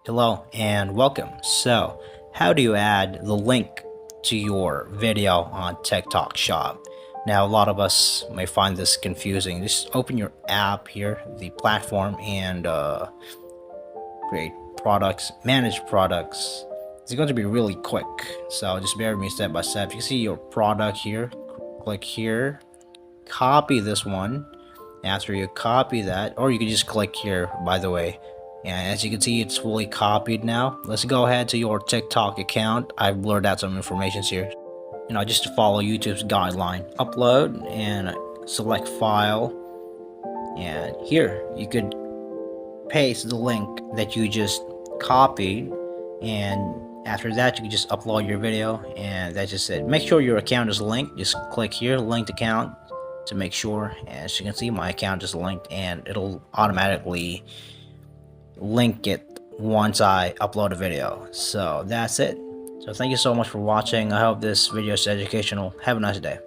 Hello and welcome. So, how do you add the link to your video on TikTok Shop? Now, a lot of us may find this confusing. Just open your app here, the platform, and create products, manage products. It's going to be really quick, so just bear with me step by step. You see your product here, click here, copy this one. After you copy that, or you can just click here, by the way. And as you can see, it's fully copied now. Let's go ahead to your TikTok account. I've blurred out some information here. Just to follow YouTube's guideline. Upload and select file. And here, you could paste the link that you just copied. And after that, you can just upload your video. And that's just it. Make sure your account is linked. Just click here, linked account, to make sure. As you can see, my account is linked and it'll automatically link it once I upload a video. So that's it. So thank you so much for watching. I hope this video is educational. Have a nice day.